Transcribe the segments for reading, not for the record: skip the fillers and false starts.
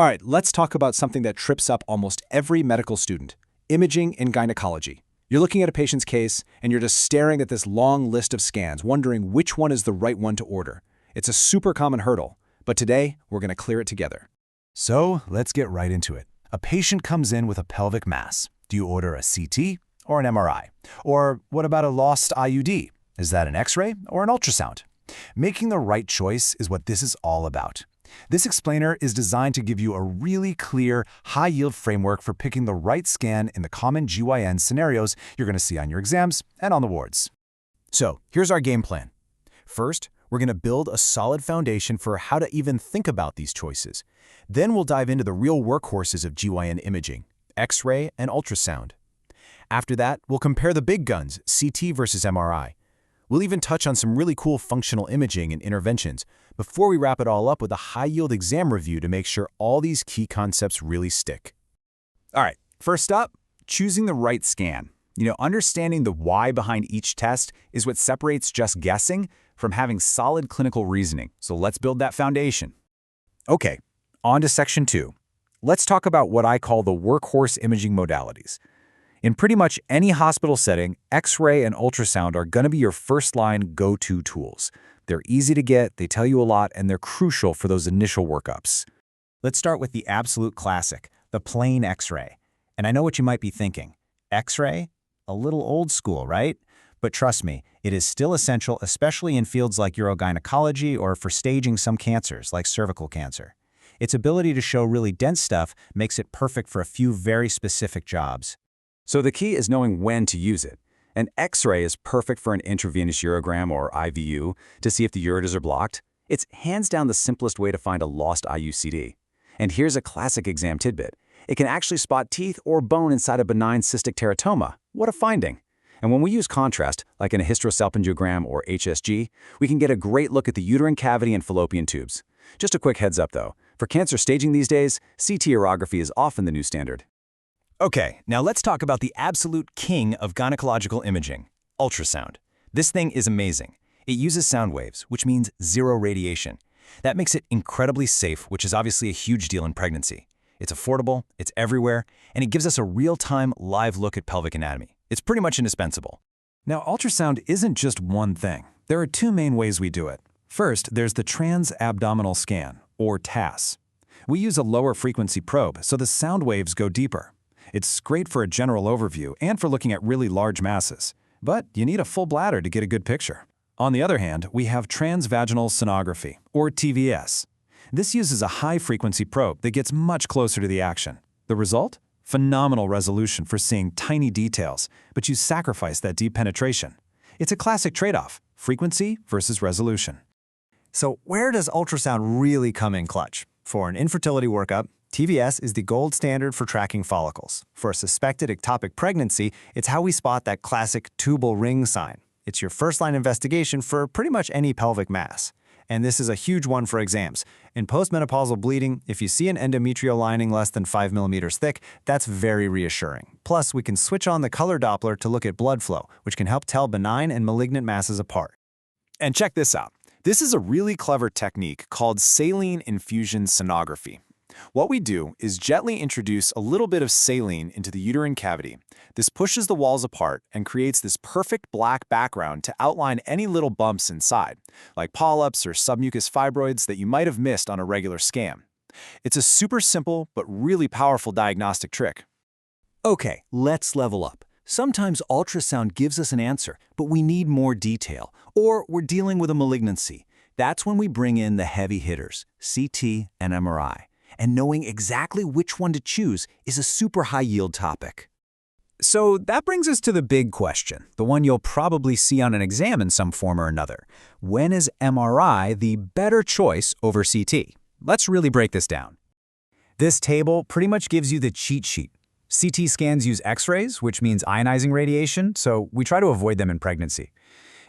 All right, let's talk about something that trips up almost every medical student: imaging in gynecology. You're looking at a patient's case, and you're just staring at this long list of scans, wondering which one is the right one to order. It's a super common hurdle, but today we're going to clear it together. So let's get right into it. A patient comes in with a pelvic mass. Do you order a CT or an MRI? Or what about a lost IUD? Is that an X-ray or an ultrasound? Making the right choice is what this is all about. This explainer is designed to give you a really clear, high-yield framework for picking the right scan in the common GYN scenarios you're going to see on your exams and on the wards. So here's our game plan. First, we're going to build a solid foundation for how to even think about these choices. Then we'll dive into the real workhorses of GYN imaging, X-ray and ultrasound. After that, we'll compare the big guns, CT versus MRI. We'll even touch on some really cool functional imaging and interventions before we wrap it all up with a high-yield exam review to make sure all these key concepts really stick. All right, first up, choosing the right scan. Understanding the why behind each test is what separates just guessing from having solid clinical reasoning. So let's build that foundation. Okay, on to section 2. Let's talk about what I call the workhorse imaging modalities. In pretty much any hospital setting, X-ray and ultrasound are going to be your first-line go-to tools. They're easy to get, they tell you a lot, and they're crucial for those initial workups. Let's start with the absolute classic, the plain X-ray. And I know what you might be thinking. X-ray? A little old school, right? But trust me, it is still essential, especially in fields like urogynecology or for staging some cancers, like cervical cancer. Its ability to show really dense stuff makes it perfect for a few very specific jobs. So the key is knowing when to use it. An X-ray is perfect for an intravenous urogram or IVU to see if the ureters are blocked. It's hands down the simplest way to find a lost IUCD. And here's a classic exam tidbit. It can actually spot teeth or bone inside a benign cystic teratoma. What a finding! And when we use contrast, like in a hysterosalpingogram or HSG, we can get a great look at the uterine cavity and fallopian tubes. Just a quick heads up though, for cancer staging these days, CT urography is often the new standard. Okay, now let's talk about the absolute king of gynecological imaging, ultrasound. This thing is amazing. It uses sound waves, which means zero radiation. That makes it incredibly safe, which is obviously a huge deal in pregnancy. It's affordable, it's everywhere, and it gives us a real-time, live look at pelvic anatomy. It's pretty much indispensable. Now, ultrasound isn't just one thing. There are two main ways we do it. First, there's the transabdominal scan, or TAS. We use a lower frequency probe, so the sound waves go deeper. It's great for a general overview and for looking at really large masses. But you need a full bladder to get a good picture. On the other hand, we have transvaginal sonography, or TVS. This uses a high-frequency probe that gets much closer to the action. The result? Phenomenal resolution for seeing tiny details, but you sacrifice that deep penetration. It's a classic trade-off, frequency versus resolution. So where does ultrasound really come in clutch? For an infertility workup, TVS is the gold standard for tracking follicles. For a suspected ectopic pregnancy, it's how we spot that classic tubal ring sign. It's your first-line investigation for pretty much any pelvic mass. And this is a huge one for exams. In postmenopausal bleeding, if you see an endometrial lining less than 5 millimeters thick, that's very reassuring. Plus, we can switch on the color Doppler to look at blood flow, which can help tell benign and malignant masses apart. And check this out. This is a really clever technique called saline infusion sonography. What we do is gently introduce a little bit of saline into the uterine cavity. This pushes the walls apart and creates this perfect black background to outline any little bumps inside, like polyps or submucous fibroids that you might have missed on a regular scan. It's a super simple but really powerful diagnostic trick. Okay, let's level up. Sometimes ultrasound gives us an answer, but we need more detail, or we're dealing with a malignancy. That's when we bring in the heavy hitters, CT and MRI. And knowing exactly which one to choose is a super high-yield topic. So that brings us to the big question, the one you'll probably see on an exam in some form or another. When is MRI the better choice over CT? Let's really break this down. This table pretty much gives you the cheat sheet. CT scans use X-rays, which means ionizing radiation, so we try to avoid them in pregnancy.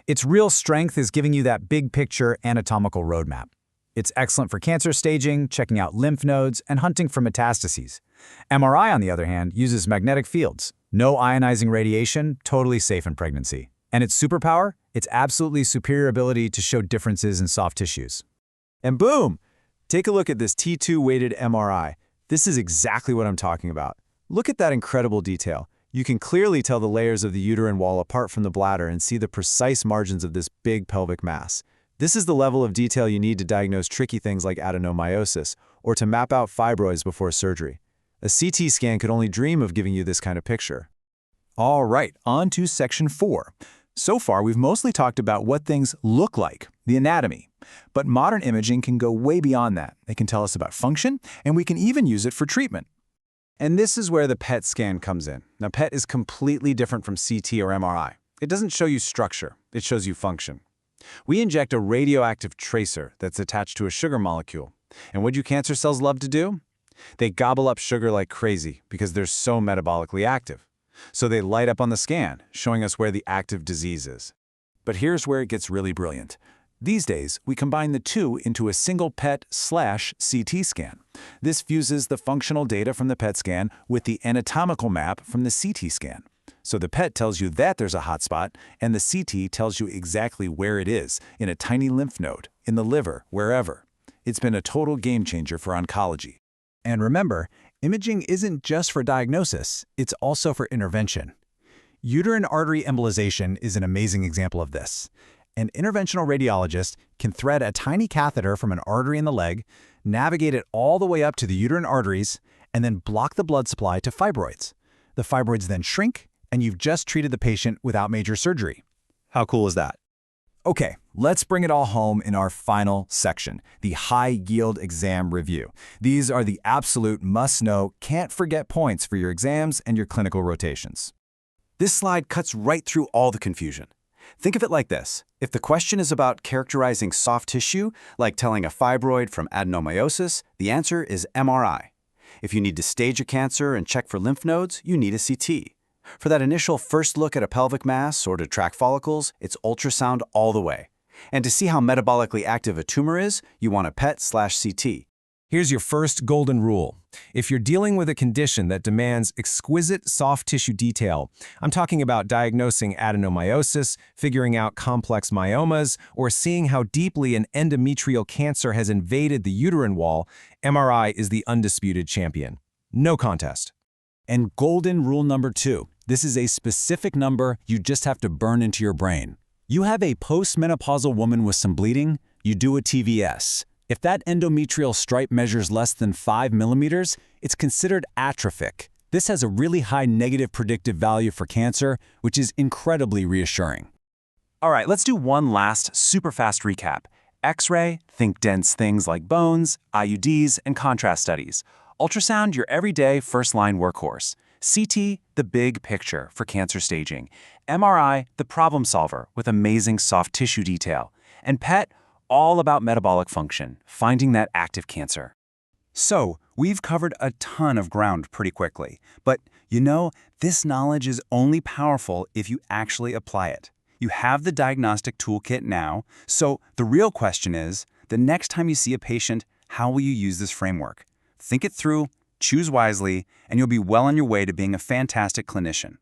Its real strength is giving you that big picture anatomical roadmap. It's excellent for cancer staging, checking out lymph nodes, and hunting for metastases. MRI, on the other hand, uses magnetic fields. No ionizing radiation, totally safe in pregnancy. And its superpower? Its absolutely superior ability to show differences in soft tissues. And boom! Take a look at this T2-weighted MRI. This is exactly what I'm talking about. Look at that incredible detail. You can clearly tell the layers of the uterine wall apart from the bladder and see the precise margins of this big pelvic mass. This is the level of detail you need to diagnose tricky things like adenomyosis or to map out fibroids before surgery. A CT scan could only dream of giving you this kind of picture. All right, on to section 4. So far, we've mostly talked about what things look like, the anatomy. But modern imaging can go way beyond that. It can tell us about function, and we can even use it for treatment. And this is where the PET scan comes in. Now, PET is completely different from CT or MRI. It doesn't show you structure, it shows you function. We inject a radioactive tracer that's attached to a sugar molecule. And what do cancer cells love to do? They gobble up sugar like crazy because they're so metabolically active. So they light up on the scan, showing us where the active disease is. But here's where it gets really brilliant. These days, we combine the two into a single PET/CT scan. This fuses the functional data from the PET scan with the anatomical map from the CT scan. So the PET tells you that there's a hot spot, and the CT tells you exactly where it is, in a tiny lymph node, in the liver, wherever. It's been a total game changer for oncology. And remember, imaging isn't just for diagnosis, it's also for intervention. Uterine artery embolization is an amazing example of this. An interventional radiologist can thread a tiny catheter from an artery in the leg, navigate it all the way up to the uterine arteries, and then block the blood supply to fibroids. The fibroids then shrink, and you've just treated the patient without major surgery. How cool is that? Okay, let's bring it all home in our final section, the high-yield exam review. These are the absolute must-know, can't-forget points for your exams and your clinical rotations. This slide cuts right through all the confusion. Think of it like this. If the question is about characterizing soft tissue, like telling a fibroid from adenomyosis, the answer is MRI. If you need to stage a cancer and check for lymph nodes, you need a CT. For that initial first look at a pelvic mass or to track follicles, it's ultrasound all the way. And to see how metabolically active a tumor is, you want a PET/CT. Here's your first golden rule. If you're dealing with a condition that demands exquisite soft tissue detail, I'm talking about diagnosing adenomyosis, figuring out complex myomas, or seeing how deeply an endometrial cancer has invaded the uterine wall, MRI is the undisputed champion. No contest. And golden rule number 2. This is a specific number you just have to burn into your brain. You have a postmenopausal woman with some bleeding, you do a TVS. If that endometrial stripe measures less than 5 millimeters, it's considered atrophic. This has a really high negative predictive value for cancer, which is incredibly reassuring. All right, let's do one last super fast recap. X-ray, think dense things like bones, IUDs, and contrast studies. Ultrasound, your everyday first-line workhorse. CT, the big picture for cancer staging. MRI, the problem solver with amazing soft tissue detail. And PET, all about metabolic function, finding that active cancer. So, we've covered a ton of ground pretty quickly. But, this knowledge is only powerful if you actually apply it. You have the diagnostic toolkit now, so the real question is, the next time you see a patient, how will you use this framework? Think it through, choose wisely, and you'll be well on your way to being a fantastic clinician.